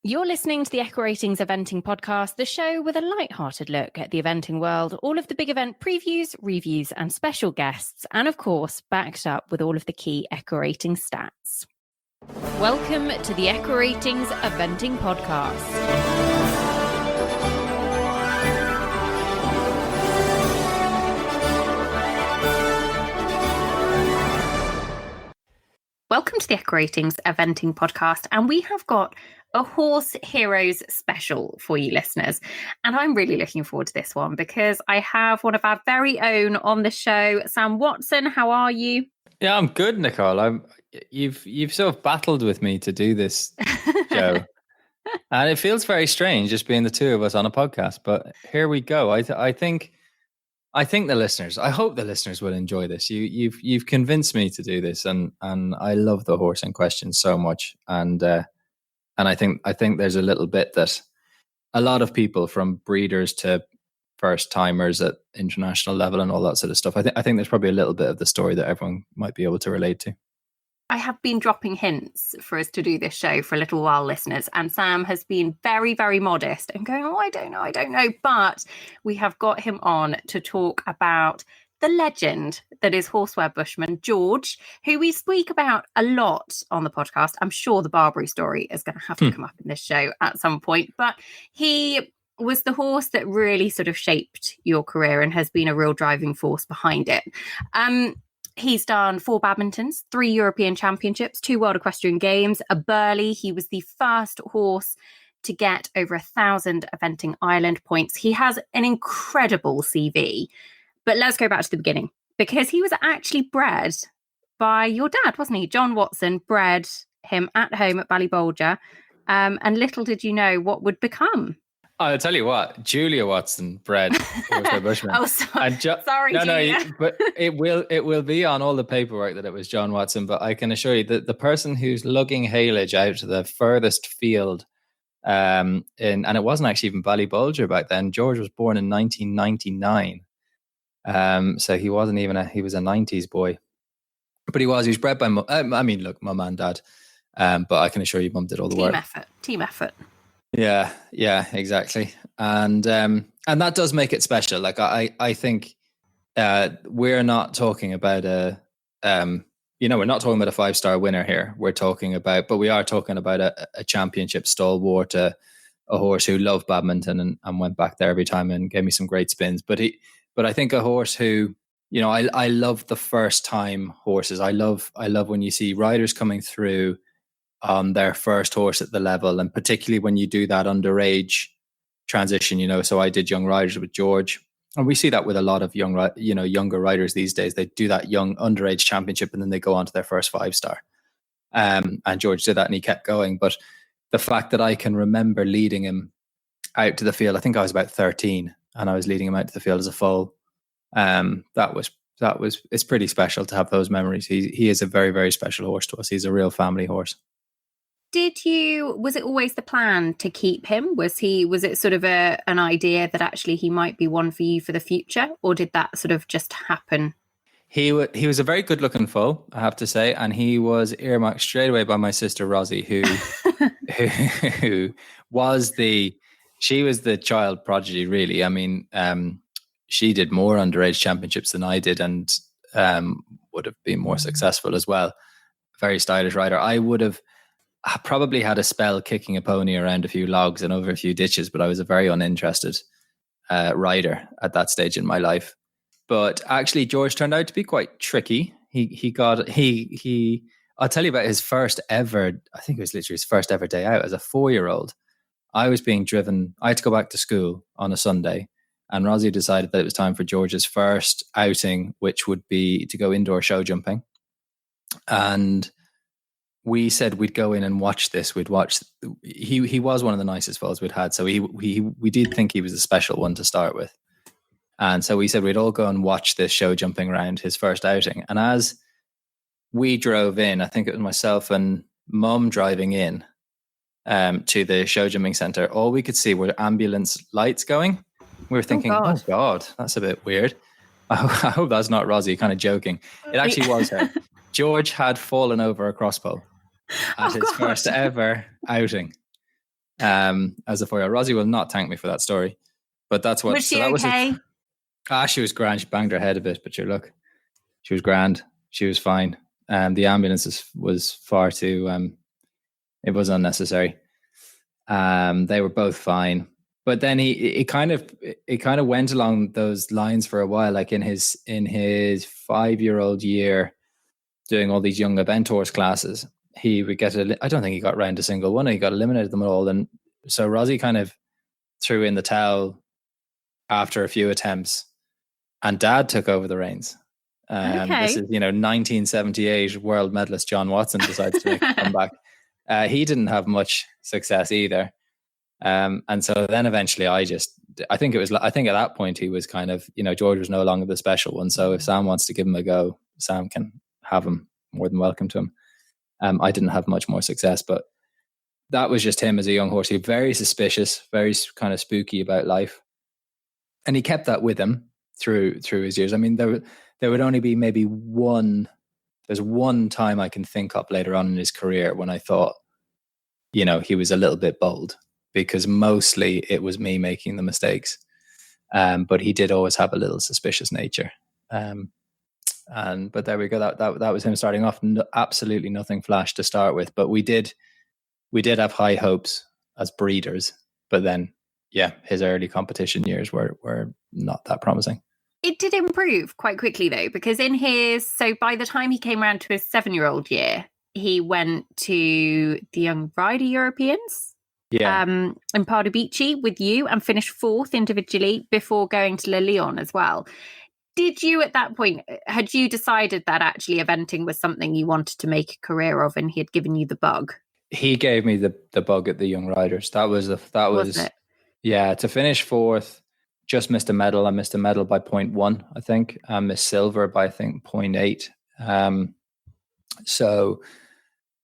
You're listening to the Equeratings Eventing Podcast, the show with a light-hearted look at the eventing world, all of the big event previews, reviews, and special guests, and of course, backed up with all of the key Equerating stats. Welcome to the Equeratings Eventing Podcast. Welcome to the Equeratings Eventing Podcast, and we have got a Horse Heroes special for you listeners. And I'm really looking forward to this one because I have one of our very own on the show, Sam Watson. How are you? Yeah, I'm good, Nicole. You've sort of battled with me to do this show. And it feels very strange just being the two of us on a podcast, but here we go. I think the listeners, I hope the listeners will enjoy this. You've convinced me to do this, and I love the horse in question so much. And I think there's a little bit that a lot of people, from breeders to first timers at international level and all that sort of stuff, I think there's probably a little bit of the story that everyone might be able to relate to. I have been dropping hints for us to do this show for a little while, listeners, and Sam has been very, very modest and going, I don't know. But we have got him on to talk about the legend that is Horseware Bushman, George, who we speak about a lot on the podcast. I'm sure the Barbary story is going to have to come up in this show at some point, but he was the horse that really sort of shaped your career and has been a real driving force behind it. He's done 4 Badmintons, 3 European Championships, 2 World Equestrian Games, a Burghley. He was the first horse to get over 1,000 eventing Ireland points. He has an incredible CV. But let's go back to the beginning, because he was actually bred by your dad, wasn't he? John Watson bred him at home at Ballybolger. And little did you know what would become. I'll tell you what, Julia Watson bred Horseware Bushman. Oh, sorry, sorry, no, Julia. no, but it will be on all the paperwork that it was John Watson. But I can assure you that the person who's lugging haylage out to the furthest field, and it wasn't actually even Ballybolger back then. George was born in 1999, so he wasn't even he was a 90s boy, but he was bred by mum and dad. But I can assure you, mum did all the work. Team effort. Yeah, exactly. And that does make it special. Like I think we're not talking about we're not talking about a 5-star winner here. We are talking about a championship stalwart, a horse who loved badminton and went back there every time and gave me some great spins. But I think a horse who, I love the first time horses. I love when you see riders coming through on their first horse at the level, and particularly when you do that underage transition, so I did young riders with George, and we see that with a lot of younger riders these days. They do that young underage championship and then they go on to their first 5-star. And George did that and he kept going. But the fact that I can remember leading him out to the field, I think I was about 13 and I was leading him out to the field as a foal. It's pretty special to have those memories. He is a very, very special horse to us. He's a real family horse. Was it always the plan to keep him? Was it sort of an idea that actually he might be one for you for the future, or did that sort of just happen? He was a very good looking foal, I have to say, and he was earmarked straight away by my sister Rosie, who was the child prodigy, really. I mean, she did more underage championships than I did, and would have been more successful as well. Very stylish rider. I would have probably had a spell kicking a pony around a few logs and over a few ditches, but I was a very uninterested rider at that stage in my life. But actually, George turned out to be quite tricky. I'll tell you about his first ever, I think it was literally his first ever day out as a 4-year-old. I was being driven, I had to go back to school on a Sunday, and Rosie decided that it was time for George's first outing, which would be to go indoor show jumping. And we said we'd go in and watch this. He was one of the nicest foals we'd had. So we did think he was a special one to start with. And so we said we'd all go and watch this show jumping around, his first outing. And as we drove in, I think it was myself and mum driving in to the show jumping center, all we could see were ambulance lights going. We were thinking, oh God, that's a bit weird. I hope that's not Rosie, kind of joking. It actually was her. George had fallen over a crosspole at his first ever outing. as a 4-year-old. Rosie will not thank me for that story, but that's what. Was she that okay? She was grand. She banged her head a bit, but sure, look, she was grand. She was fine. The ambulance was far too. It was unnecessary. They were both fine, but then it kind of went along those lines for a while. Like in his 5-year-old year, doing all these young event horse classes, he would get I don't think he got round a single one. He got eliminated them all, and so Rosie kind of threw in the towel after a few attempts, and Dad took over the reins. This is 1978 world medalist John Watson decides to make a comeback. He didn't have much success either. And so then eventually I think at that point he was kind of, George was no longer the special one. So if Sam wants to give him a go, Sam can have him, more than welcome to him. I didn't have much more success, but that was just him as a young horse. He was very suspicious, very kind of spooky about life. And he kept that with him through his years. I mean, there would only be maybe there's one time I can think up later on in his career when I thought, he was a little bit bold, because mostly it was me making the mistakes. But he did always have a little suspicious nature. But there we go. That was him starting off. Absolutely nothing flash to start with, but we did have high hopes as breeders. But then, his early competition years were not that promising. It did improve quite quickly though, because by the time he came around to his 7-year-old year, he went to the Young Rider Europeans. In Pardubice with you and finished 4th individually before going to Le Lyon as well. Did you at that point, had you decided that actually eventing was something you wanted to make a career of, and he had given you the bug? He gave me the bug at the Young Riders. That was it? Yeah, to finish 4th, just missed a medal. I missed a medal by 0.1, I think. I missed silver by, I think, 0.8. So,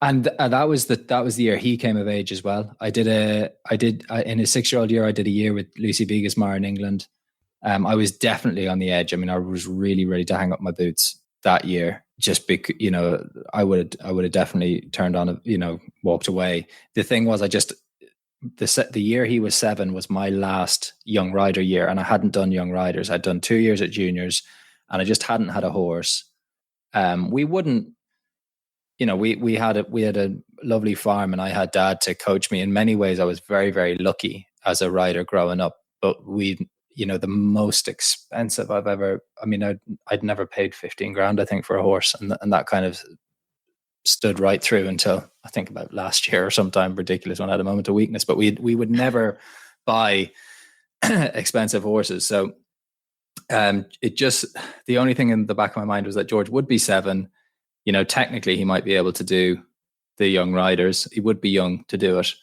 and that was the year he came of age as well. I did in his 6-year-old year, I did a year with Lucy Vigasmar in England. I was definitely on the edge. I mean, I was really ready to hang up my boots that year, just because, I would have definitely turned on, walked away. The thing was, the year he was 7 was my last young rider year, and I hadn't done young riders. I'd done 2 years at juniors, and I just hadn't had a horse. We had a lovely farm, and I had Dad to coach me. In many ways, I was very, very lucky as a rider growing up. But the most expensive I'd never paid 15 grand, I think, for a horse, and that kind of stood right through until I think about last year or sometime ridiculous when I had a moment of weakness. But we would never buy expensive horses. So the only thing in the back of my mind was that George would be 7. Technically he might be able to do the young riders. He would be young to do it.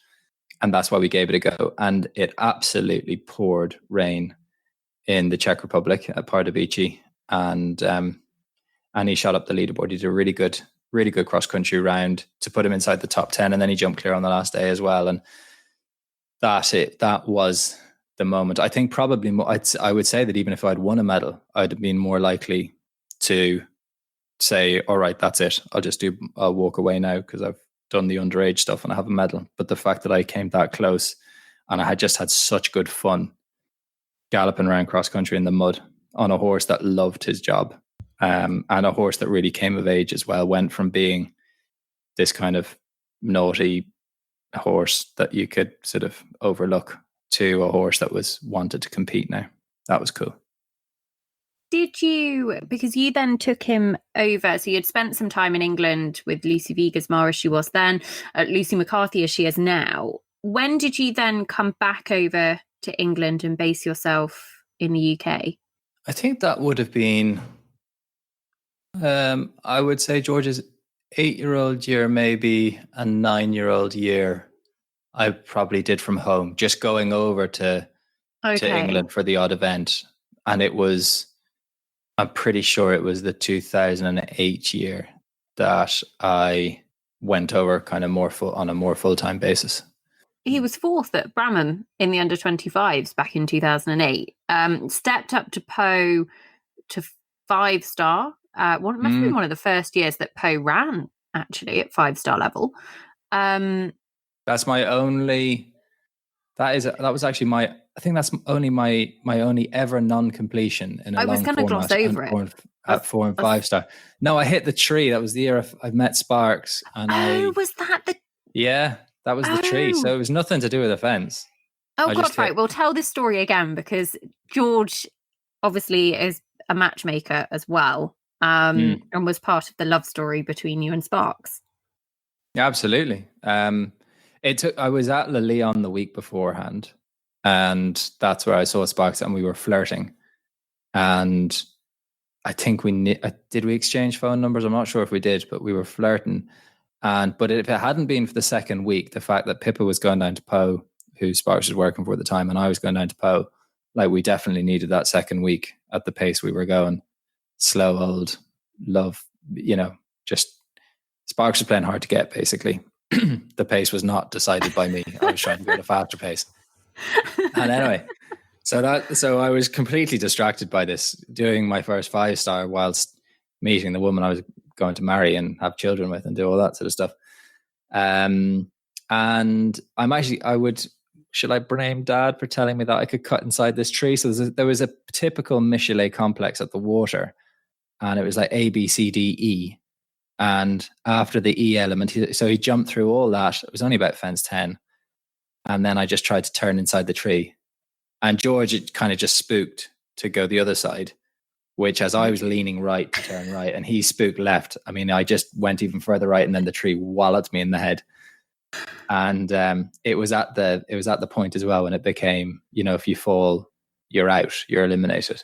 And that's why we gave it a go. And it absolutely poured rain in the Czech Republic at Pardubice. And he shot up the leaderboard. He did a really good cross-country round to put him inside the top 10. And then he jumped clear on the last day as well. And that was the moment. I think probably I would say that even if I'd won a medal, I'd have been more likely to say, all right, that's it. I'll walk away now because I've done the underage stuff and I have a medal. But the fact that I came that close, and I had just had such good fun galloping around cross country in the mud on a horse that loved his job, and a horse that really came of age as well, went from being this kind of naughty horse that you could sort of overlook to a horse that wanted to compete now. That was cool. Did you, because you then took him over, so you'd spent some time in England with Lucy Vigasmar as she was then, Lucy McCarthy as she is now. When did you then come back over to England and base yourself in the UK? I think that would have been, I would say George's 8-year-old year, maybe a 9-year-old year. I probably did from home, just going over to England for the odd event. And I'm pretty sure it was the 2008 year that I went over kind of on a more full-time basis. He was 4th at Bramham in the under-25s back in 2008. Stepped up to Poe to 5-star. It must have been one of the first years that Poe ran, actually, at 5-star level. That's my only That was actually I think that's only my only ever non-completion in a I was long going to gloss over it. At 4 and 5 star. No, I hit the tree. That was the year I met Sparks, and was that the? Yeah, that was the tree. So it was nothing to do with the fence. Oh, God, right. We'll tell this story again, because George obviously is a matchmaker as well, and was part of the love story between you and Sparks. Yeah, absolutely. I was at Le Lyon the week beforehand, and that's where I saw Sparks, and we were flirting. And I think did we exchange phone numbers? I'm not sure if we did, but we were flirting. But if it hadn't been for the second week, the fact that Pippa was going down to Pau, who Sparks was working for at the time, and I was going down to Pau, like, we definitely needed that second week at the pace we were going. Slow old love, just Sparks was playing hard to get, basically. The pace was not decided by me. I was trying to go at a faster pace. And anyway, so I was completely distracted by this, doing my first 5 star whilst meeting the woman I was going to marry and have children with and do all that sort of stuff. And should I blame Dad for telling me that I could cut inside this tree? So there was a typical Michelet complex at the water, and it was like A, B, C, D, E. And after the E element, he jumped through all that. It was only about fence 10. And then I just tried to turn inside the tree. And George kind of just spooked to go the other side, which, as I was leaning right to turn right, and he spooked left. I mean, I just went even further right, and then the tree walloped me in the head. And it was at the point as well when it became, if you fall, you're out, you're eliminated.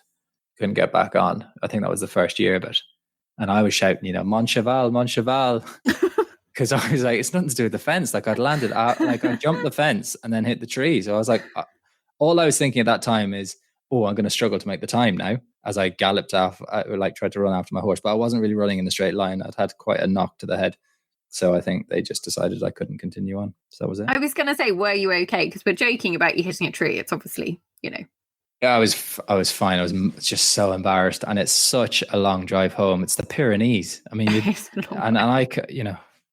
Couldn't get back on. I think that was the first year of it. And I was shouting, Mon cheval, because I was like, it's nothing to do with the fence. Like, I'd landed out, like I jumped the fence and then hit the tree. So I was like, all I was thinking at that time is, oh, I'm going to struggle to make the time now. As I galloped off, I tried to run after my horse, but I wasn't really running in a straight line. I'd had quite a knock to the head. So I think they just decided I couldn't continue on. So that was it. I was going to say, were you okay? Because we're joking about you hitting a tree. It's obviously, Yeah, I was fine. I was just so embarrassed, and it's such a long drive home. It's the Pyrenees. I mean, I,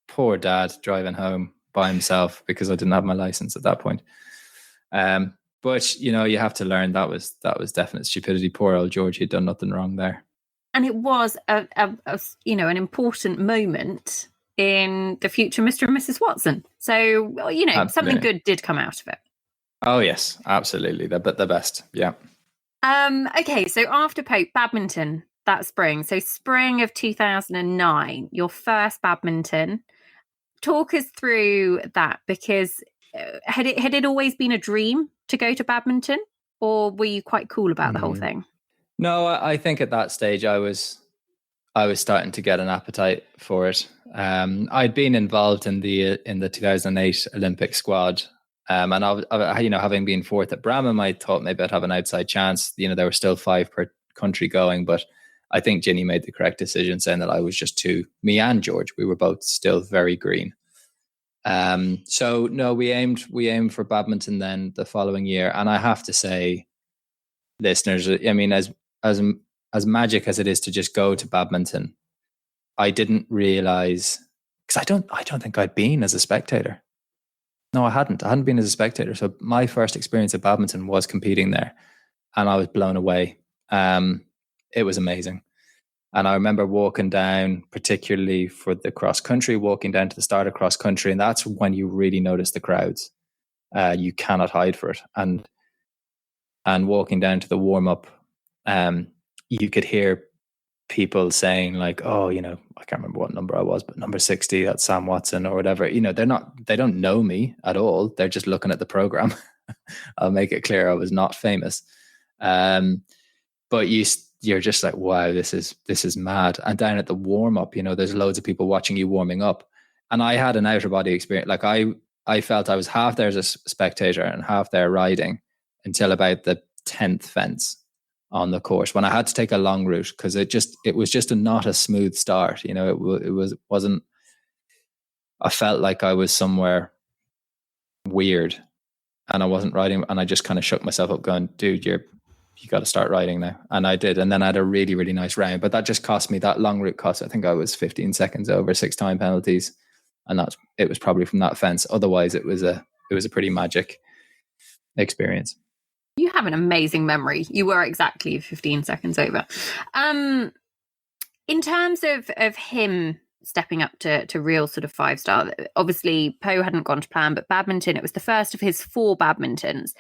poor Dad driving home by himself because I didn't have my license at that point. But you have to learn that was definite stupidity. Poor old George, he'd done nothing wrong there. And it was an important moment in the future Mr. and Mrs. Watson. So, something good did come out of it. Oh, yes, absolutely. The best. Yeah. Okay, so after Pope, badminton that spring. So spring of 2009, your first badminton. Talk us through that, because had it always been a dream to go to badminton, or were you quite cool about the whole thing? No, I think at that stage I was starting to get an appetite for it. I'd been involved in the 2008 Olympic squad, and having been fourth at Bramham, I thought maybe I'd have an outside chance. There were still 5 per country going, but I think Ginny made the correct decision, saying that I was just me and George, we were both still very green. So no, we aimed for badminton then the following year, and I have to say, listeners, I mean, as magic as it is to just go to badminton, I didn't realize, because I don't think I'd been as a spectator. No, I hadn't been as a spectator. So my first experience of badminton was competing there, and I was blown away. It was amazing. And I remember walking down, particularly for the cross country, walking down to the start of cross country. And that's when you really notice the crowds. You cannot hide for it. And walking down to the warm up, you could hear people saying like, oh, I can't remember what number I was, but number 60, that's Sam Watson or whatever. They don't know me at all. They're just looking at the program. I'll make it clear I was not famous. But you're just like, wow, this is mad. And down at the warm up, there's loads of people watching you warming up. And I had an outer body experience. Like I felt I was half there as a spectator and half there riding until about the 10th fence on the course, when I had to take a long route, because it was just not a smooth start. It wasn't, I felt like I was somewhere weird and I wasn't riding, and I just kind of shook myself up going, dude, you got to start riding now. And I did. And then I had a really, really nice round, but that just cost me, that long route cost, I think I was 15 seconds over, 6 time penalties. And it was probably from that fence. Otherwise it was a pretty magic experience. You have an amazing memory. You were exactly 15 seconds over. In terms of him stepping up to real sort of 5-star, obviously Poe hadn't gone to plan, but badminton, it was the first of his 4 badmintons.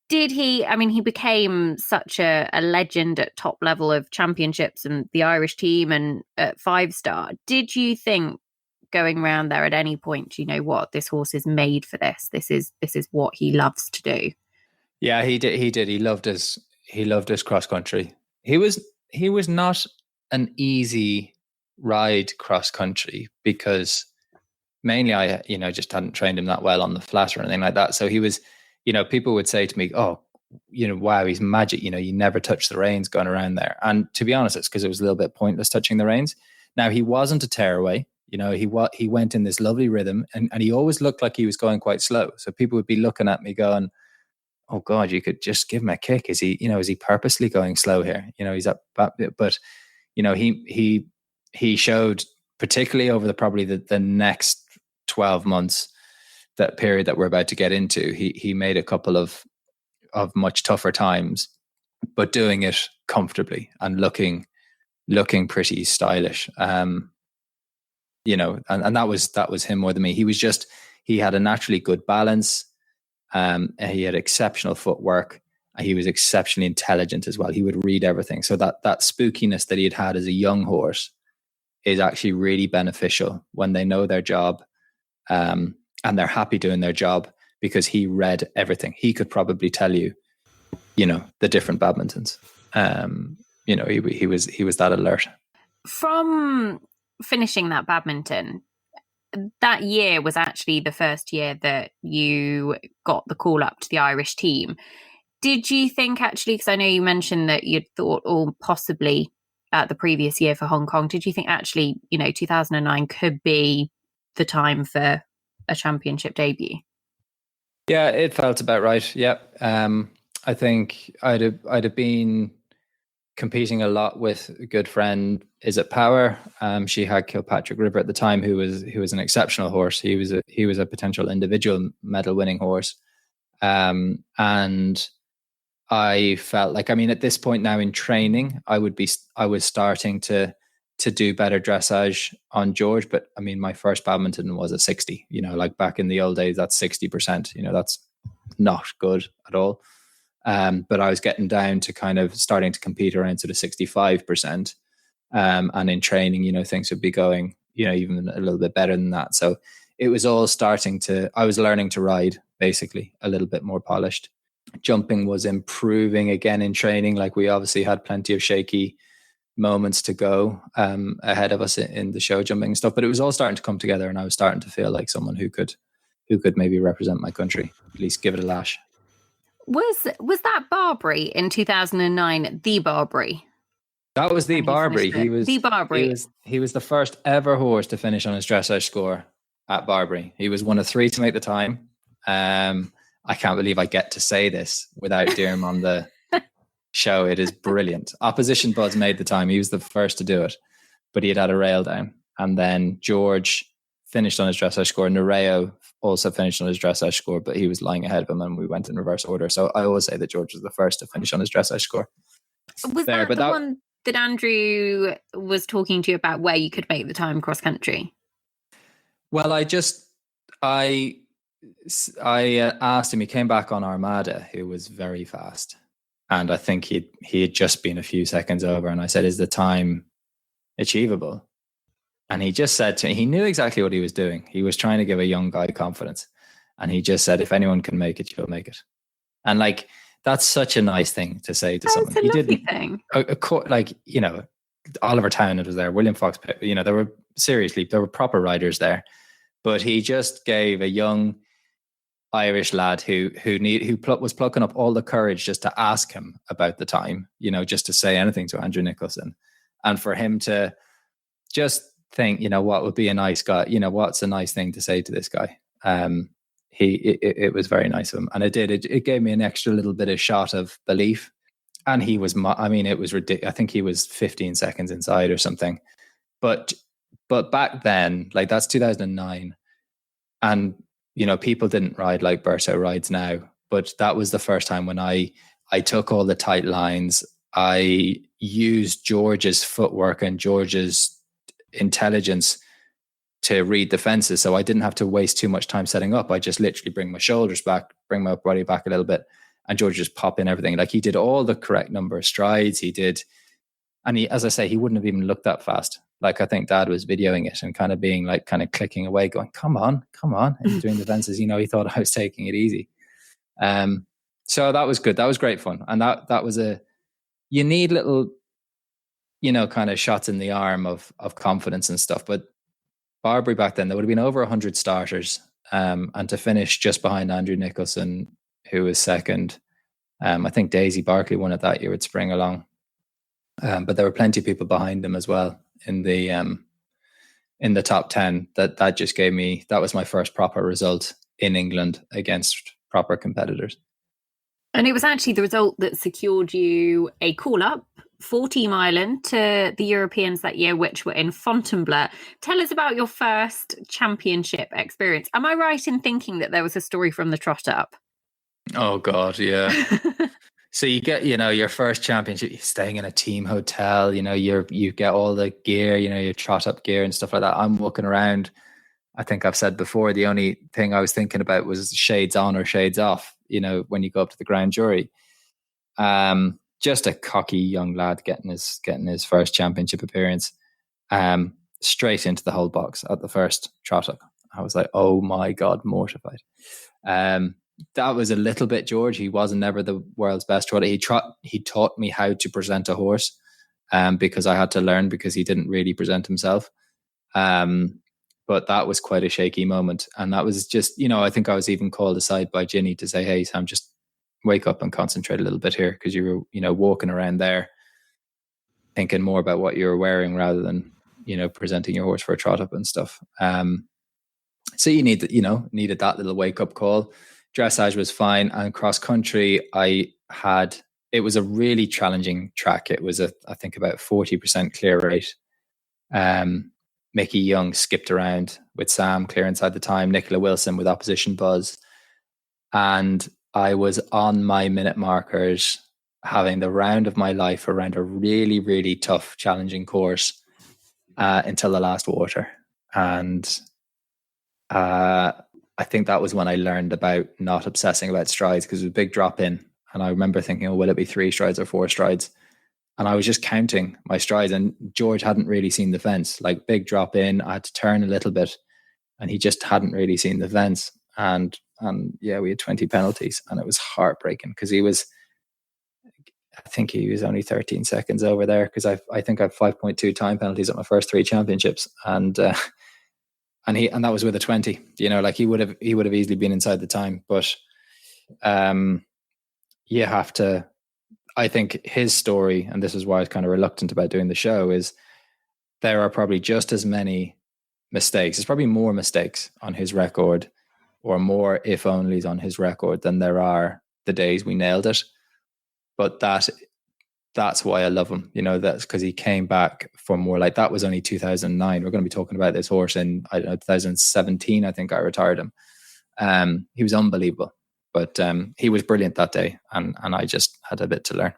Did he, I mean, he became such a legend at top level of championships and the Irish team and at 5-star. Did you think going around there at any point, you know what, this horse is made for this? This is what he loves to do. Yeah, he did. He loved his cross country. He was not an easy ride cross country because mainly I, just hadn't trained him that well on the flat or anything like that. So he was, people would say to me, oh, wow, he's magic. You never touch the reins going around there. And to be honest, it's because it was a little bit pointless touching the reins. Now, he wasn't a tearaway. He went in this lovely rhythm and he always looked like he was going quite slow. So people would be looking at me going, oh God, you could just give him a kick. Is he purposely going slow here? He's up, but he showed, particularly over the next 12 months, that period that we're about to get into, he made a couple of much tougher times, but doing it comfortably and looking pretty stylish. And that was him more than me. He had a naturally good balance. He had exceptional footwork. He was exceptionally intelligent as well. He would read everything. So that spookiness that he had as a young horse is actually really beneficial when they know their job, and they're happy doing their job because he read everything. He could probably tell you, the different badmintons. He was that alert. From finishing that badminton, that year was actually the first year that you got the call up to the Irish team. Did you think actually, because I know you mentioned that you'd thought, possibly the previous year for Hong Kong, did you think actually, 2009 could be the time for a championship debut? Yeah, it felt about right. Yep. I think I'd have been competing a lot with a good friend, Is It Power? She had Kilpatrick River at the time, who was an exceptional horse. He was a potential individual medal winning horse. And I felt like, at this point now in training, I was starting to do better dressage on George. But my first badminton was at 60, like back in the old days, that's 60%, that's not good at all. But I was getting down to kind of starting to compete around sort of 65%. And in training, things would be going, even a little bit better than that. So it was all I was learning to ride basically a little bit more polished. Jumping was improving again in training. Like we obviously had plenty of shaky moments to go ahead of us in the show jumping and stuff, but it was all starting to come together and I was starting to feel like someone who could maybe represent my country, at least give it a lash. Was that Barbary in 2009 the Barbary? That was the Barbary. He was the Barbary. He was the first ever horse to finish on his dressage score at Barbary. He was one of 3 to make the time. I can't believe I get to say this without Deirdre on the show. It is brilliant. Opposition Buds made the time. He was the first to do it, but he had a rail down. And then George finished on his dressage score. Nereo also finished on his dressage score, but he was lying ahead of him and we went in reverse order. So I always say that George was the first to finish on his dressage score. Was that the one that Andrew was talking to you about where you could make the time cross country? Well, I asked him, he came back on Armada, who was very fast. And I think he had just been a few seconds over. And I said, is the time achievable? And he just said to me, he knew exactly what he was doing. He was trying to give a young guy confidence. And he just said, if anyone can make it, you'll make it. And like, that's such a nice thing to say to someone. It's a lovely thing. Oliver Townend was there, William Fox, there were proper riders there. But he just gave a young Irish lad who was plucking up all the courage just to ask him about the time, just to say anything to Andrew Nicholson. And for him to just think, what would be a nice guy, what's a nice thing to say to this guy. It was very nice of him. And it gave me an extra little bit of shot of belief. And he was, it was ridiculous. I think he was 15 seconds inside or something. But back then, that's 2009. And, people didn't ride like Berto rides now. but that was the first time when I took all the tight lines. I used George's footwork and George's intelligence to read the fences, so I didn't have to waste too much time setting up. I just literally bring my shoulders back, bring my body back a little bit, and George just pop in everything. Like, he did all the correct number of strides. He did, and he, as I say, he wouldn't have even looked that fast. Like, I think Dad was videoing it and kind of being like, kind of clicking away, going, come on, and doing the fences. You know, he thought I was taking it easy. So that was good. That was great fun. And that was you need little, you know, kind of shots in the arm of confidence and stuff. But Barbary back then, there would have been over 100 starters. And to finish just behind Andrew Nicholson, who was second. I think Daisy Barkley won it that year with Spring Along. But there were plenty of people behind him as well in the top 10. That just gave me, that was my first proper result in England against proper competitors. And it was actually the result that secured you a call-up for Team Ireland to the Europeans that year, which were in Fontainebleau. Tell us about your first championship experience. Am I right in thinking that there was a story from the trot up? Oh, God, yeah. So you get, you know, your first championship, you're staying in a team hotel, you know, you get all the gear, you know, your trot up gear and stuff like that. I'm walking around. I think I've said before, the only thing I was thinking about was shades on or shades off, you know, when you go up to the grand jury. Just a cocky young lad getting his first championship appearance, straight into the hold box at the first trot up. I was like, oh my God, mortified. That was a little bit George. He wasn't never the world's best trotter. He taught me how to present a horse, because I had to learn, because he didn't really present himself. But that was quite a shaky moment. And that was just, you know, I think I was even called aside by Ginny to say, hey, Sam, just wake up and concentrate a little bit here, because you were, you know, walking around there thinking more about what you were wearing rather than, you know, presenting your horse for a trot up and stuff. So you needed that little wake up call. Dressage was fine. And cross country, it was a really challenging track. It was I think about 40% clear rate. Mickey Young skipped around with Sam clear inside the time, Nicola Wilson with opposition buzz. And I was on my minute markers, having the round of my life around a really, really tough, challenging course until the last water. And I think that was when I learned about not obsessing about strides, because it was a big drop in. And I remember thinking, oh, will it be 3 strides or 4 strides? And I was just counting my strides, and George hadn't really seen the fence. Like, big drop in, I had to turn a little bit, and he just hadn't really seen the fence. And yeah, we had 20 penalties, and it was heartbreaking, because I think he was only 13 seconds over there, because I think I have 5.2 time penalties at my first 3 championships. And that was with a 20, you know, like he would have easily been inside the time. But you have to, I think his story, and this is why I was kind of reluctant about doing the show, is there are probably just as many mistakes. There's probably more mistakes on his record, or more if onlys on his record, than there are the days we nailed it. But that's why I love him. You know, that's because he came back for more. Like, that was only 2009. We're going to be talking about this horse in, I don't know, 2017. I think I retired him. He was unbelievable, but he was brilliant that day, and I just had a bit to learn.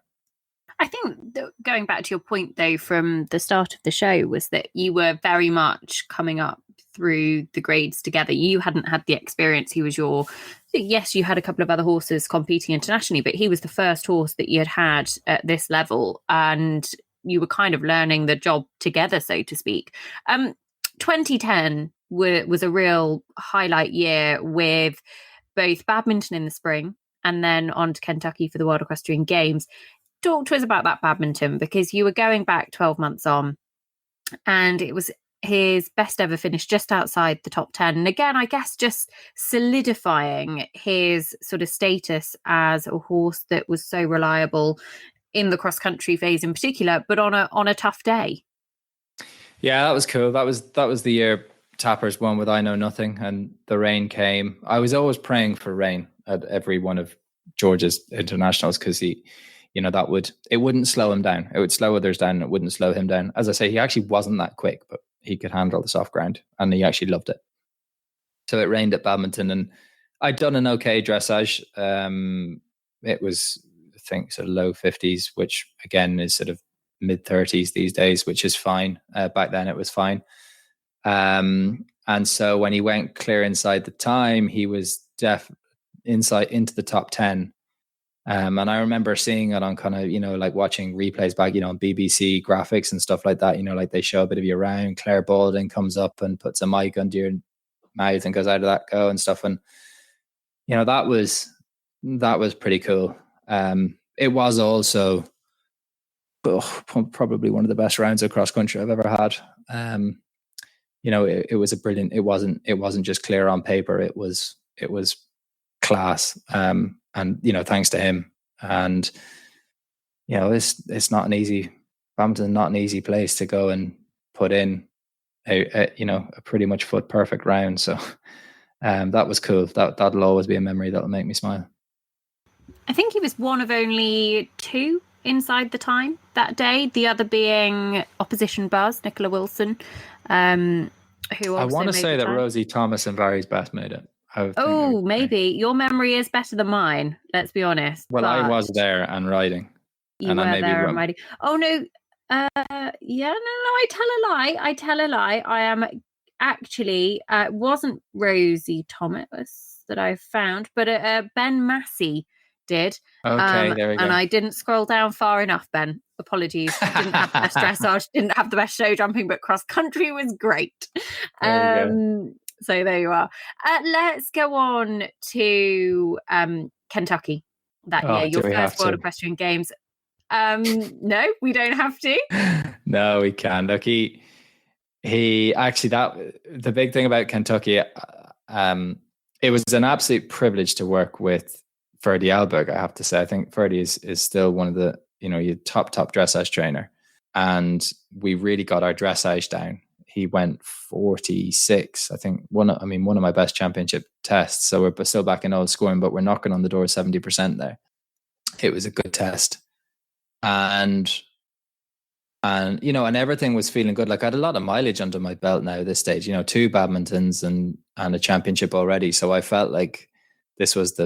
I think going back to your point, though, from the start of the show, was that you were very much coming up through the grades together. You hadn't had the experience. Yes, you had a couple of other horses competing internationally, but he was the first horse that you had at this level, and you were kind of learning the job together, so to speak. 2010 was a real highlight year, with both badminton in the spring and then on to Kentucky for the World Equestrian Games. Talk to us about that badminton, because you were going back 12 months on, and it was his best ever finish just outside the top 10. And again, I guess just solidifying his sort of status as a horse that was so reliable in the cross country phase in particular, but on a tough day. Yeah, that was cool. That was the year Tappers won with I Know Nothing, and the rain came. I was always praying for rain at every one of George's internationals, because it wouldn't slow him down. It would slow others down. It wouldn't slow him down. As I say, he actually wasn't that quick, but he could handle the soft ground, and he actually loved it. So it rained at Badminton, and I'd done an okay dressage. It was, I think, sort of low 50s, which again is sort of mid 30s these days, which is fine. Back then it was fine. And so when he went clear inside the time, he was inside into the top 10. And I remember seeing it on kind of, like watching replays back, on BBC graphics and stuff like that, like they show a bit of you around. Claire Balding comes up and puts a mic under your mouth and goes, "Out of that, go," and stuff. And, that was pretty cool. It was also probably one of the best rounds of cross country I've ever had. It was a brilliant, it wasn't just clear on paper. It was class. And, thanks to him. And, it's not an easy, Badminton, not an easy place to go and put in a pretty much foot perfect round. So that was cool. That'll always be a memory that'll make me smile. I think he was one of only 2 inside the time that day, the other being opposition Buzz, Nicola Wilson, who I want to say that Rosie Thomas and Barry's Best made it. Maybe. Your memory is better than mine, let's be honest. Well, I was there and riding. You were there and riding. Oh, no. I tell a lie. I am actually, it wasn't Rosie Thomas that I found, but Ben Massey did. Okay, there we go. And I didn't scroll down far enough, Ben. Apologies. Didn't have the best dressage, didn't have the best show jumping, but cross country was great. So there you are. Let's go on to Kentucky that year, your first World Equestrian Games. No, we don't have to. No, we can. Look, he actually, the big thing about Kentucky, it was an absolute privilege to work with Ferdy Alberg, I have to say. I think Ferdy is still one of the, your top dressage trainer. And we really got our dressage down. He went 46, I think. One of my best championship tests. So we're still back in old scoring, but we're knocking on the door 70% there. It was a good test. And everything was feeling good. Like I had a lot of mileage under my belt now at this stage, 2 Badmintons and a championship already. So I felt like this was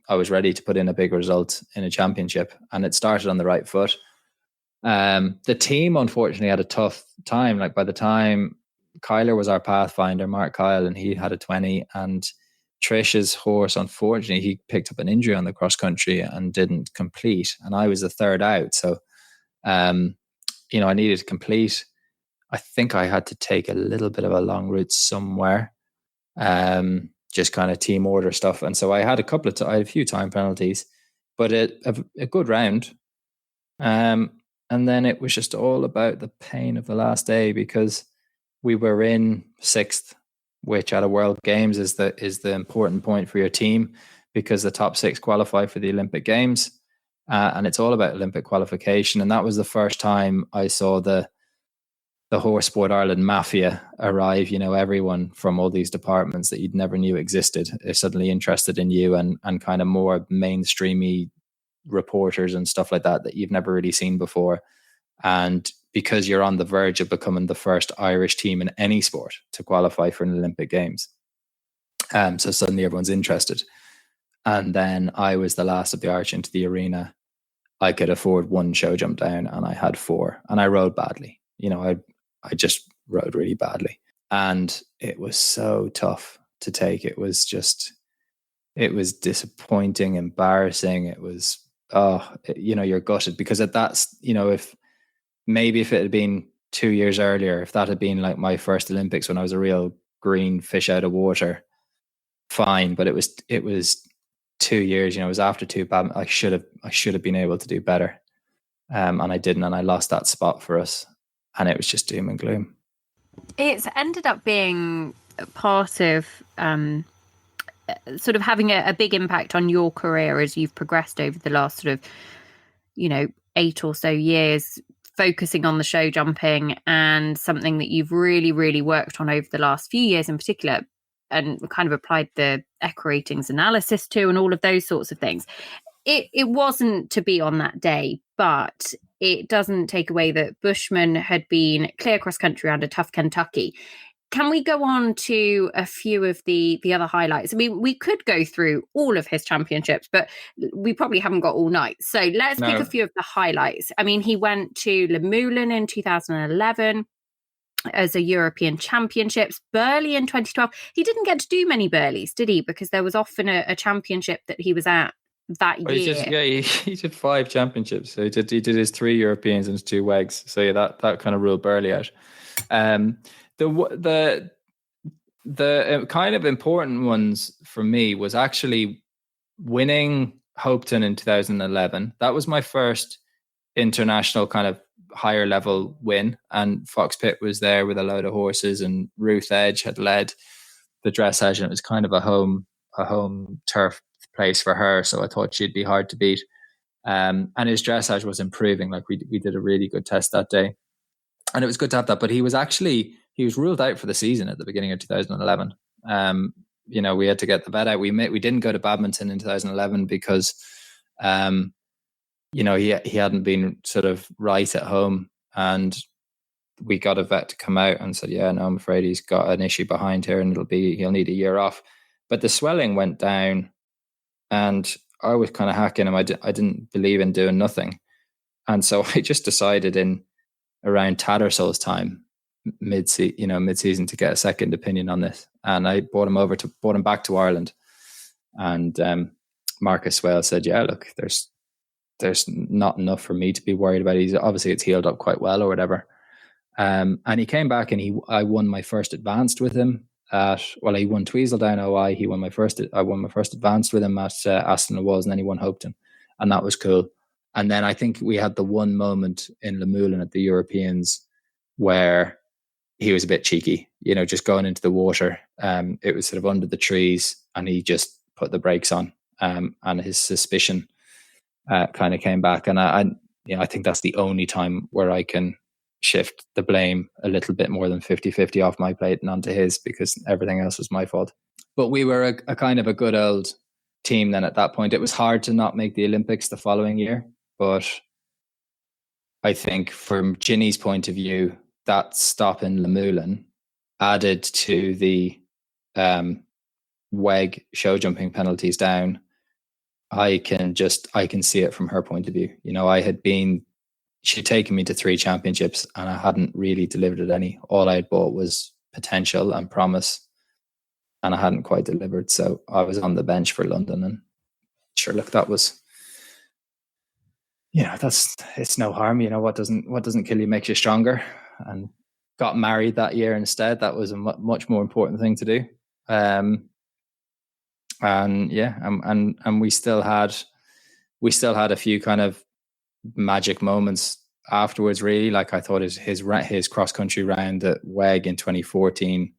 I was ready to put in a big result in a championship, and it started on the right foot. The team unfortunately had a tough time. Like by the time Kyler was our pathfinder, Mark Kyle, and he had a 20, and Trish's horse, unfortunately, he picked up an injury on the cross country and didn't complete. And I was the third out. So, I needed to complete. I think I had to take a little bit of a long route somewhere, just kind of team order stuff. And so I had I had a few time penalties, but a good round. And then it was just all about the pain of the last day, because we were in 6th, which at a World Games is the important point for your team, because the top 6 qualify for the Olympic Games. And it's all about Olympic qualification. And that was the first time I saw the Horse Sport Ireland mafia arrive. Everyone from all these departments that you'd never knew existed is suddenly interested in you, and kind of more mainstreamy reporters and stuff like that you've never really seen before. And because you're on the verge of becoming the first Irish team in any sport to qualify for an Olympic Games. So suddenly everyone's interested. And then I was the last of the arch into the arena. I could afford 1 show jump down, and I had 4, and I rode badly. I just rode really badly, and it was so tough to take. It was disappointing, embarrassing. It was, you're gutted, because at that, if it had been 2 years earlier, if that had been like my first Olympics when I was a real green fish out of water, fine. But it was 2 years, it was after 2 bad. I should have been able to do better. And I didn't, and I lost that spot for us, and it was just doom and gloom. It's ended up being part of sort of having a big impact on your career as you've progressed over the last sort of 8 or so years, focusing on the show jumping, and something that you've really, really worked on over the last few years in particular, and kind of applied the equa ratings analysis to, and all of those sorts of things. It wasn't to be on that day, but it doesn't take away that Bushman had been clear cross country around a tough Kentucky. can we go on to a few of the other highlights? I mean, we could go through all of his championships, but we probably haven't got all night. So let's pick a few of the highlights. I mean, he went to Le Moulin in 2011 as a European Championships, Burghley in 2012. He didn't get to do many Burghleys, did he? Because there was often a championship that he was at that year. He did 5 championships. So he did his 3 Europeans and his 2 WEGs. So yeah, that kind of ruled Burghley out. The kind of important ones for me was actually winning Hopetoun in 2011. That was my first international kind of higher level win, and Fox Pitt was there with a load of horses, and Ruth Edge had led the dressage, and it was kind of a home turf place for her, so I thought she'd be hard to beat. And his dressage was improving. Like we did a really good test that day, and it was good to have that. But he was ruled out for the season at the beginning of 2011. We had to get the vet out. We didn't go to Badminton in 2011 because he hadn't been sort of right at home, and we got a vet to come out and said, yeah, no, I'm afraid he's got an issue behind here and he'll need a year off. But the swelling went down, and I was kind of hacking him. I didn't believe in doing nothing. And so I just decided in around Tattersalls time, mid-season, to get a second opinion on this. And I brought him back to Ireland. And Marcus Swale said, yeah, look, there's not enough for me to be worried about. It's healed up quite well or whatever. And he came back, and I won my first advanced with him he won Tweezledown OI. I won my first advanced with him at Aston Walls, and then he won Hopetoun, and that was cool. And then I think we had the one moment in Le Moulin at the Europeans where he was a bit cheeky, just going into the water. It was sort of under the trees, and he just put the brakes on, and his suspicion kind of came back. And I think that's the only time where I can shift the blame a little bit more than 50-50 off my plate and onto his, because everything else was my fault. But we were a kind of a good old team then at that point. It was hard to not make the Olympics the following year, but I think from Ginny's point of view, that stop in Le Moulin added to the WEG show jumping penalties down. I can see it from her point of view. She'd taken me to 3 championships, and I hadn't really delivered at any. All I had bought was potential and promise, and I hadn't quite delivered. So I was on the bench for London, and sure, look, that was, it's no harm. What doesn't kill you makes you stronger. And got married that year instead. That was a much more important thing to do. And we still had a few kind of magic moments afterwards, really. Like I thought his cross country round at WEG in 2014,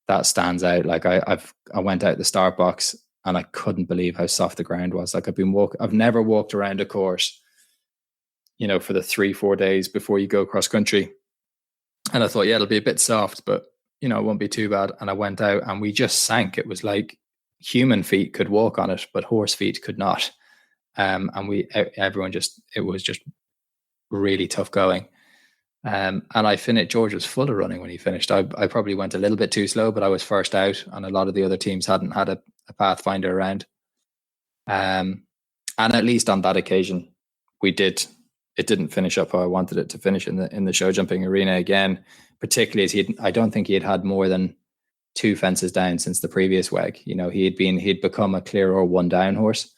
that stands out. Like I went out the start box, and I couldn't believe how soft the ground was. Like I've never walked around a course, for the 3-4 days before you go cross country. And I thought, yeah, it'll be a bit soft, but it won't be too bad. And I went out, and we just sank. It was like human feet could walk on it, but horse feet could not. And it was just really tough going. And I finished, George was full of running when he finished. I probably went a little bit too slow, but I was first out, and a lot of the other teams hadn't had a pathfinder around. And at least on that occasion, it didn't finish up how I wanted it to finish in the show jumping arena again, particularly as I don't think he had more than 2 fences down since the previous WEG. He'd become a clear or 1 down horse.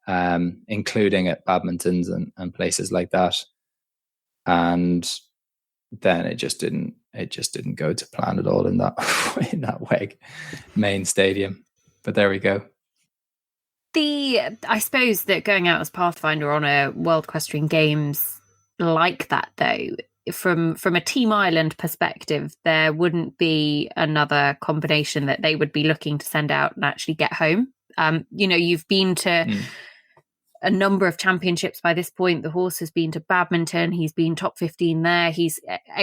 Including at Badmintons and places like that, and then it just didn't go to plan at all in that WEG main stadium. But there we go. I suppose that going out as Pathfinder on a World Equestrian Games like that, though, from a Team Ireland perspective, there wouldn't be another combination that they would be looking to send out and actually get home. You've been to a number of championships by this point. The horse has been to Badminton. He's been top 15 there.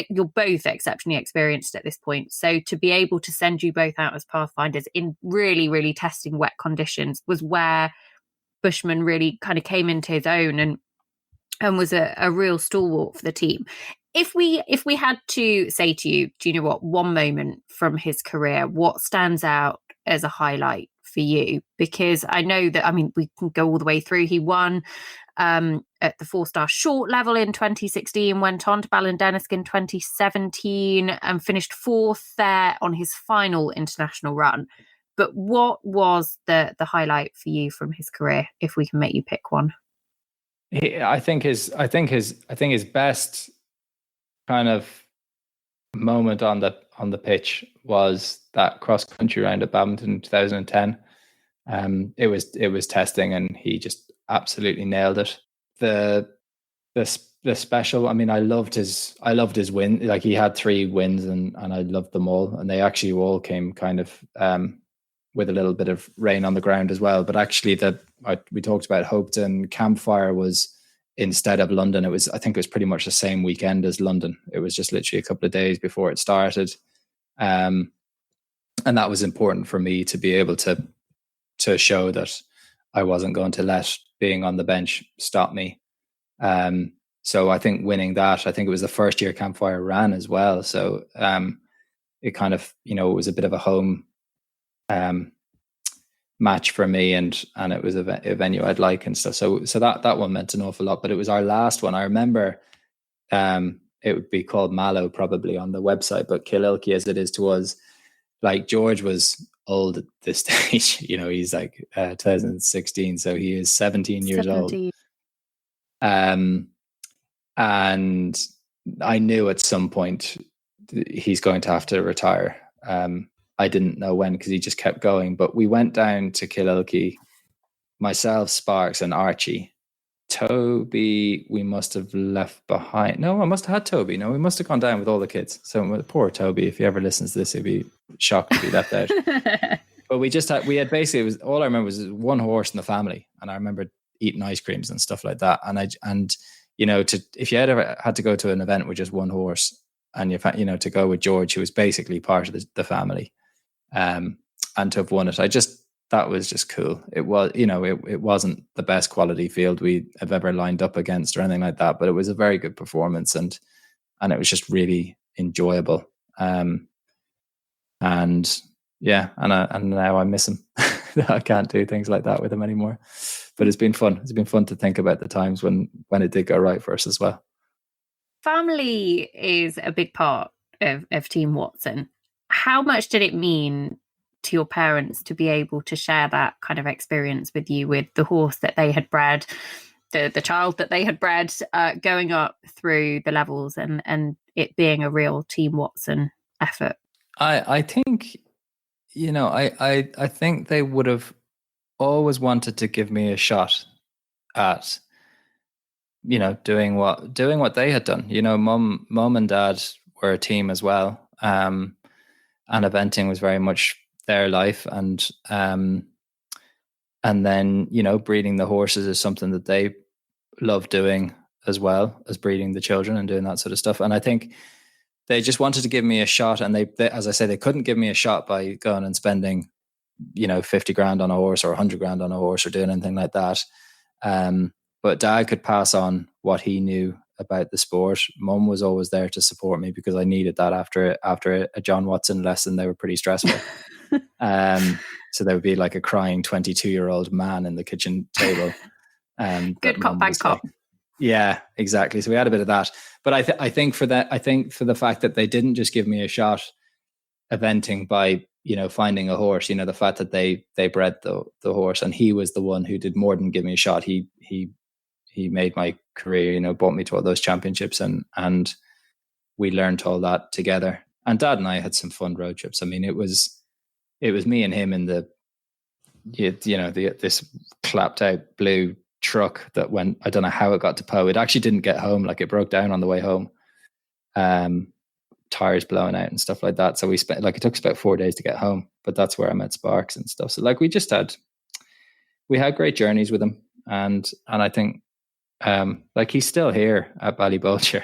You're both exceptionally experienced at this point. So to be able to send you both out as Pathfinders in really, really testing wet conditions was where Bushman really kind of came into his own and was a real stalwart for the team. if we had to say to you, do you know what, one moment from his career, what stands out as a highlight for you? Because I know that, I mean, we can go all the way through. He won at the 4-star short level in 2016, went on to Ballindenisk in 2017 and finished 4th there on his final international run. But what was the highlight for you from his career, if we can make you pick one? I think his best kind of moment on the pitch was that cross country round at Badminton in 2010. It was testing, and he just absolutely nailed it. The special, I mean, I loved his win. Like, he had 3 wins, and I loved them all, and they actually all came kind of with a little bit of rain on the ground as well. But actually, we talked about Hopeton Campfire was, instead of London, I think it was pretty much the same weekend as London. It was just literally a couple of days before it started. And that was important for me to be able to show that I wasn't going to let being on the bench stop me. So I think winning that, I think it was the first year Campfire ran as well. So it kind of, it was a bit of a home match for me, and it was a venue I'd like and stuff. So that one meant an awful lot. But it was our last one. I remember it would be called Mallow probably on the website, but Kililky as it is to us, like, George was old at this stage. He's like 2016, so he is 17 years old. And I knew at some point he's going to have to retire. I didn't know when, because he just kept going. But we went down to Kililky, myself, Sparks, and Archie. Toby, we must have left behind. No, I must have had Toby. No, we must have gone down with all the kids. So poor Toby, if he ever listens to this, he'd be shocked to be left out. But we had basically, it was, all I remember was one horse in the family, and I remember eating ice creams and stuff like that. And if you had ever had to go to an event with just one horse, and to go with George, who was basically part of the family, and to have won it, that was just cool. It was, it wasn't the best quality field we have ever lined up against or anything like that, but it was a very good performance, and it was just really enjoyable. And now I miss him. I can't do things like that with him anymore. But it's been fun. It's been fun to think about the times when it did go right for us as well. Family is a big part of Team Watson. How much did it mean to your parents to be able to share that kind of experience with you, with the horse that they had bred, the child that they had bred, going up through the levels, and it being a real Team Watson effort? I think, I think they would have always wanted to give me a shot at, doing what they had done. Mum and dad were a team as well. And eventing was very much their life. And then, breeding the horses is something that they love doing, as well as breeding the children and doing that sort of stuff. And I think they just wanted to give me a shot. And they as I say, they couldn't give me a shot by going and spending, 50 grand on a horse or 100 grand on a horse or doing anything like that. But Dad could pass on what he knew about the sport. Mum was always there to support me, because I needed that after a John Watson lesson. They were pretty stressful. So there would be like a crying 22-year-old man in the kitchen table. Good cop, bad cop. Yeah, exactly. So we had a bit of that. But I think for the fact that they didn't just give me a shot eventing by, finding a horse, the fact that they bred the horse, and he was the one who did more than give me a shot. He made my career, brought me to all those championships, and we learned all that together. And Dad and I had some fun road trips. I mean, it was me and him in this clapped out blue truck that went, I don't know how it got to Poe. It actually didn't get home. Like, it broke down on the way home. Tires blowing out and stuff like that. So we spent, it took us about 4 days to get home, but that's where I met Sparks and stuff. So we had great journeys with him. And I think, he's still here at Ballybulcher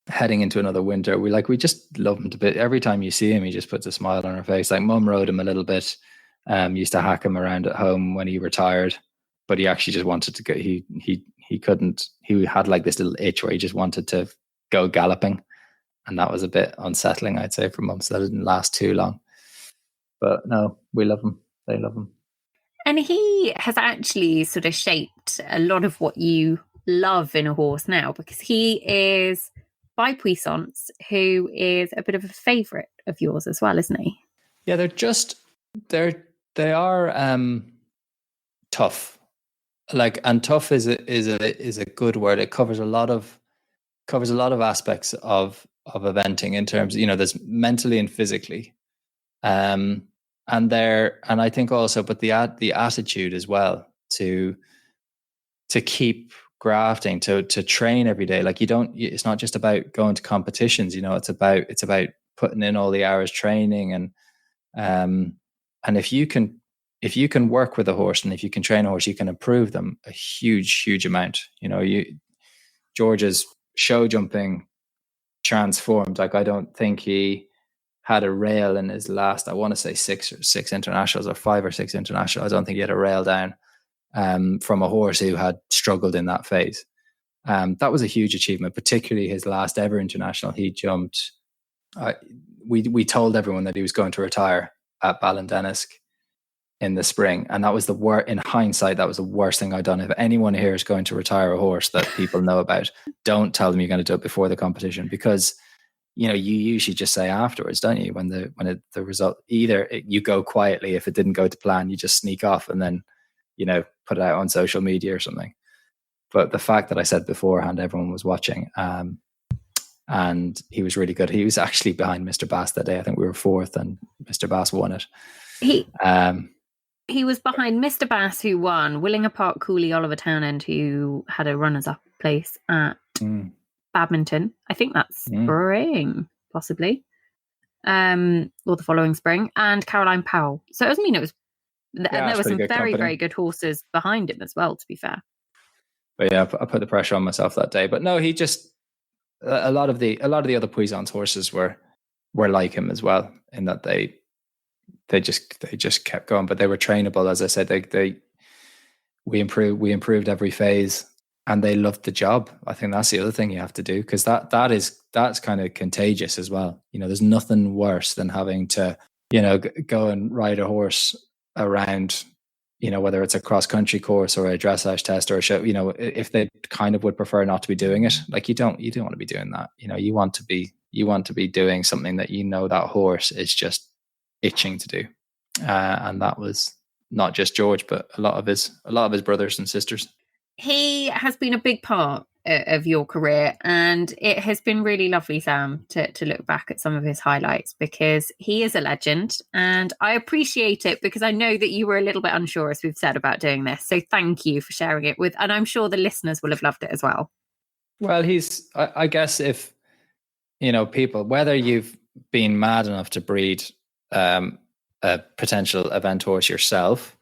heading into another winter. We just love him to bit. Every time you see him, he just puts a smile on her face. Like, Mum rode him a little bit, used to hack him around at home when he retired, but he actually just wanted to go. He couldn't, he had like this little itch where he just wanted to go galloping. And that was a bit unsettling, I'd say, for Mum. So that didn't last too long. But no, we love him. They love him. And he has actually sort of shaped a lot of what you love in a horse now, because he is by Puissance, who is a bit of a favourite of yours as well, isn't he? Yeah, they are tough. Like, and tough is a good word. It covers a lot of aspects of eventing in terms, there's mentally and physically. And I think also, but the attitude as well to keep grafting, to train every day. Like, it's not just about going to competitions, it's about putting in all the hours training, and if you can work with a horse, and if you can train a horse, you can improve them a huge amount. George's show jumping transformed. Like, I don't think he had a rail in his last, I want to say six internationals or 5 or 6 internationals. I don't think he had a rail down from a horse who had struggled in that phase. That was a huge achievement, particularly his last ever international. He jumped, we told everyone that he was going to retire at Ballindennisk in the spring. And that was in hindsight, that was the worst thing I'd done. If anyone here is going to retire a horse that people know about, don't tell them you're going to do it before the competition, because you usually just say afterwards, don't you? When the result, either you go quietly, if it didn't go to plan, you just sneak off and then, put it out on social media or something. But the fact that I said beforehand, everyone was watching, and he was really good. He was actually behind Mr. Bass that day. I think we were 4th and Mr. Bass won it. He was behind Mr. Bass, who won, Willinger Park Cooley, Oliver Townend, who had a runners-up place at Badminton. I think that's spring, possibly, or the following spring, and Caroline Powell. So it was there were some very, very good horses behind him as well, to be fair. But yeah, I put the pressure on myself that day. But no, he just, a lot of the other Puissance horses were like him as well, in that they just kept going, but they were trainable. As I said, we improved every phase, and they loved the job. I think that's the other thing you have to do, because that's kind of contagious as well. There's nothing worse than having to, go and ride a horse around, whether it's a cross country course or a dressage test or a show, if they kind of would prefer not to be doing it. Like, you don't want to be doing that. You want to be doing something that that horse is just itching to do. And that was not just George, but a lot of his brothers and sisters. He has been a big part of your career, and it has been really lovely, Sam, to look back at some of his highlights, because he is a legend, and I appreciate it, because I know that you were a little bit unsure, as we've said, about doing this. So thank you for sharing it and I'm sure the listeners will have loved it as well. Well, I guess if, people, whether you've been mad enough to breed a potential event horse yourself,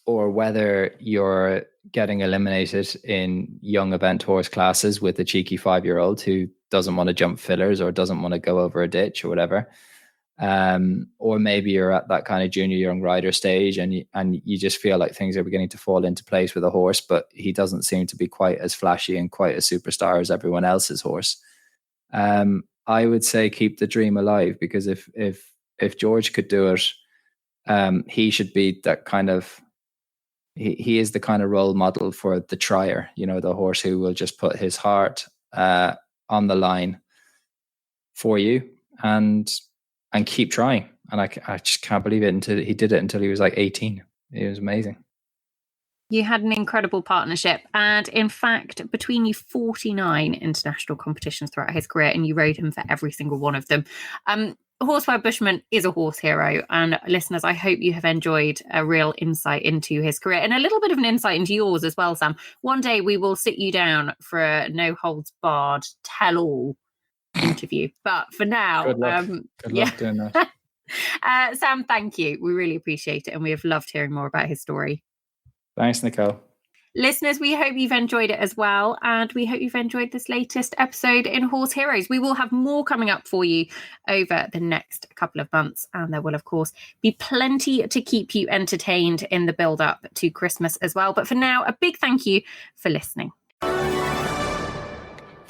or whether you're getting eliminated in young event horse classes with a cheeky 5-year-old who doesn't want to jump fillers or doesn't want to go over a ditch or whatever, or maybe you're at that kind of junior young rider stage, and you just feel like things are beginning to fall into place with a horse, but he doesn't seem to be quite as flashy and quite a superstar as everyone else's horse. I would say keep the dream alive, because if George could do it, he should be that kind of, he is the kind of role model for the trier, the horse who will just put his heart on the line for you and keep trying. And I just can't believe it until he did it until he was like 18. It was amazing. You had an incredible partnership, and in fact, between you, 49 international competitions throughout his career, and you rode him for every single one of them. Horseware Bushman is a horse hero, and listeners, I hope you have enjoyed a real insight into his career, and a little bit of an insight into yours as well, Sam. One day we will sit you down for a no holds barred tell all interview, but for now, good luck doing that. Sam, thank you. We really appreciate it, and we have loved hearing more about his story. Thanks, Nicole. Listeners, we hope you've enjoyed it as well, and we hope you've enjoyed this latest episode in Horse Heroes. We will have more coming up for you over the next couple of months, and there will, of course, be plenty to keep you entertained in the build-up to Christmas as well. But for now, a big thank you for listening.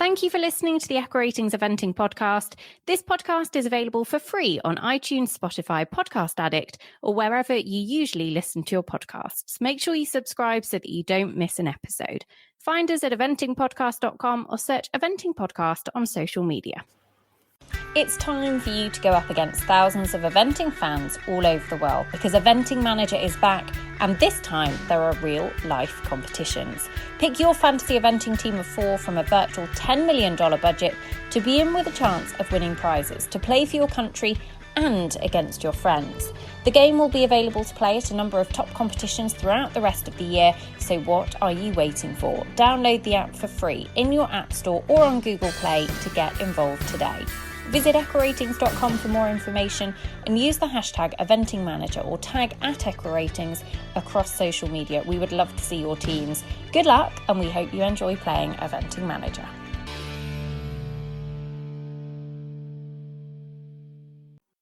Thank you for listening to the EquiRatings Eventing podcast. This podcast is available for free on iTunes, Spotify, Podcast Addict, or wherever you usually listen to your podcasts. Make sure you subscribe so that you don't miss an episode. Find us at eventingpodcast.com or search Eventing Podcast on social media. It's time for you to go up against thousands of eventing fans all over the world, because Eventing Manager is back, and this time there are real life competitions. Pick your fantasy eventing team of 4 from a virtual $10 million budget to be in with a chance of winning prizes, to play for your country and against your friends. The game will be available to play at a number of top competitions throughout the rest of the year, so what are you waiting for? Download the app for free in your App Store or on Google Play to get involved today. Visit EquiRatings.com for more information and use the hashtag EventingManager or tag @EquiRatings across social media. We would love to see your teams. Good luck, and we hope you enjoy playing Eventing Manager.